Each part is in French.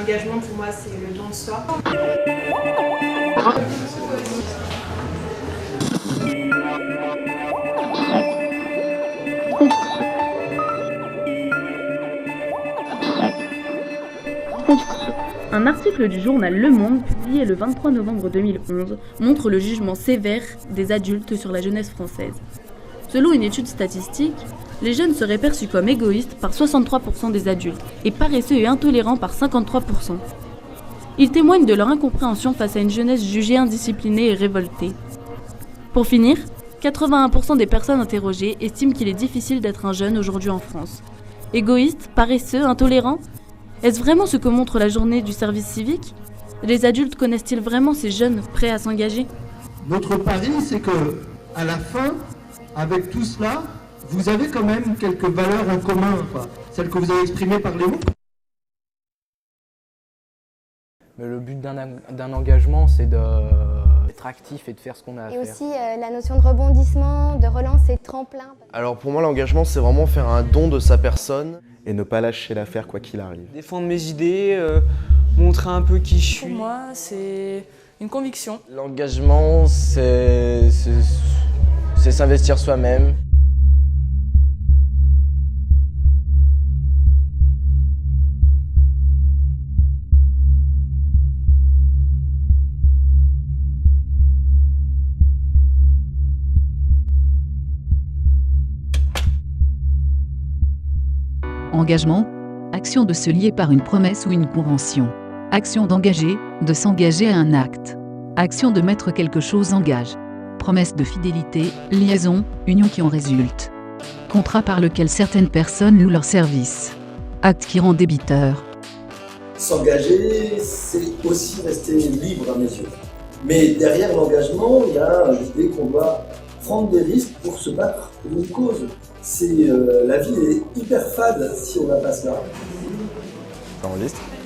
L'engagement pour moi c'est le don de soi. Un article du journal Le Monde, publié le 23 novembre 2011, montre le jugement sévère des adultes sur la jeunesse française. Selon une étude statistique, les jeunes seraient perçus comme égoïstes par 63% des adultes et paresseux et intolérants par 53%. Ils témoignent de leur incompréhension face à une jeunesse jugée indisciplinée et révoltée. Pour finir, 81% des personnes interrogées estiment qu'il est difficile d'être un jeune aujourd'hui en France. Égoïste, paresseux, intolérant ? Est-ce vraiment ce que montre la journée du service civique ? Les adultes connaissent-ils vraiment ces jeunes prêts à s'engager ? Notre pari, c'est que, à la fin, avec tout cela, vous avez quand même quelques valeurs en commun, celles que vous avez exprimées par les mots. Mais le but d'un engagement, c'est d'être actif et de faire ce qu'on a à faire. Et aussi la notion de rebondissement, de relance et de tremplin. Alors pour moi, l'engagement, c'est vraiment faire un don de sa personne. Et ne pas lâcher l'affaire quoi qu'il arrive. Défendre mes idées, montrer un peu qui je suis. Pour moi, c'est une conviction. L'engagement, c'est s'investir soi-même. Engagement, action de se lier par une promesse ou une convention. Action d'engager, de s'engager à un acte. Action de mettre quelque chose en gage. Promesse de fidélité, liaison, union qui en résulte. Contrat par lequel certaines personnes louent leurs services. Acte qui rend débiteur. S'engager, c'est aussi rester libre à mes yeux. Mais derrière l'engagement, il y a l'idée qu'on doit prendre des risques pour se battre pour une cause. La vie est hyper fade si on n'a pas cela.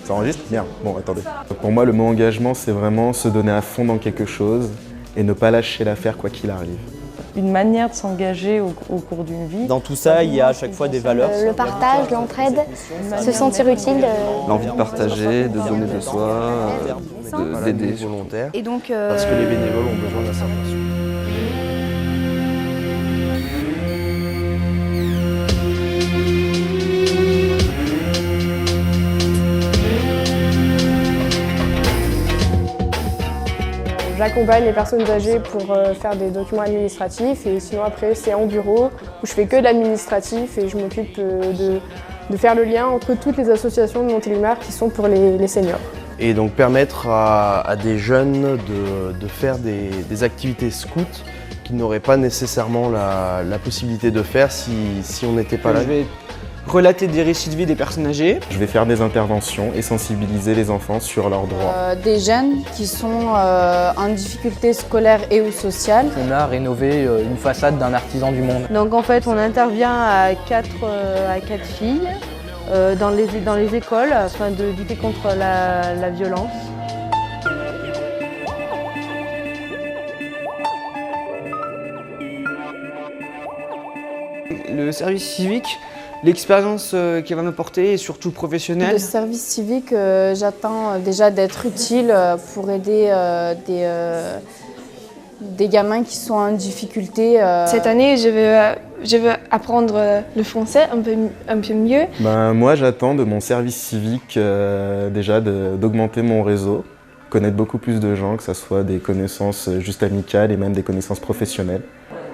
Ça enregistre Bien. Bon, attendez. Pour moi, le mot engagement, c'est vraiment se donner à fond dans quelque chose et ne pas lâcher l'affaire quoi qu'il arrive. Une manière de s'engager au cours d'une vie. Dans tout ça, il y a à chaque fois des valeurs. Le partage, l'entraide, se sentir utile. L'envie de partager, de donner de soi, d'aider. Volontaire. Et donc, parce que les bénévoles ont besoin d'un certain soutien. J'accompagne les personnes âgées pour faire des documents administratifs et sinon après c'est en bureau où je fais que de l'administratif et je m'occupe de faire le lien entre toutes les associations de Montélimar qui sont pour les seniors. Et donc permettre à des jeunes de faire des activités scouts qu'ils n'auraient pas nécessairement la possibilité de faire si on n'était pas là. Je vais relater des récits de vie des personnes âgées. Je vais faire des interventions et sensibiliser les enfants sur leurs droits. Des jeunes qui sont en difficulté scolaire et ou sociale. On a rénové une façade d'un artisan du monde. Donc en fait, on intervient à quatre filles dans les écoles afin de lutter contre la violence. Le service civique, l'expérience qu'elle va m'apporter est surtout professionnelle. Le service civique, j'attends déjà d'être utile pour aider des gamins qui sont en difficulté. Cette année, je veux apprendre le français un peu mieux. Moi, j'attends de mon service civique déjà d'augmenter mon réseau, connaître beaucoup plus de gens, que ce soit des connaissances juste amicales et même des connaissances professionnelles.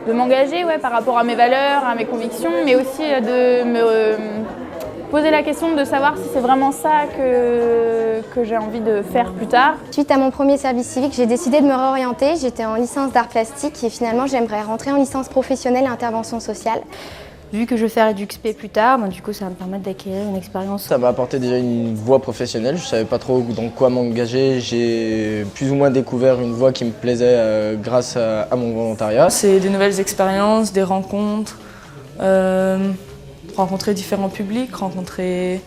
De m'engager par rapport à mes valeurs, à mes convictions, mais aussi de me poser la question de savoir si c'est vraiment ça que j'ai envie de faire plus tard. Suite à mon premier service civique, j'ai décidé de me réorienter. J'étais en licence d'art plastique et finalement j'aimerais rentrer en licence professionnelle intervention sociale. Vu que je vais faire EduxP plus tard, du coup ça va me permettre d'acquérir une expérience. Ça m'a apporté déjà une voie professionnelle, je ne savais pas trop dans quoi m'engager. J'ai plus ou moins découvert une voie qui me plaisait grâce à mon volontariat. C'est des nouvelles expériences, des rencontres, rencontrer différents publics, rencontrer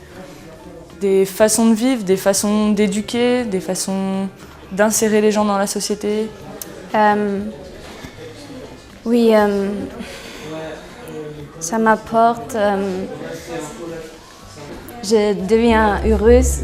des façons de vivre, des façons d'éduquer, des façons d'insérer les gens dans la société. Oui, ça m'apporte, je deviens heureuse.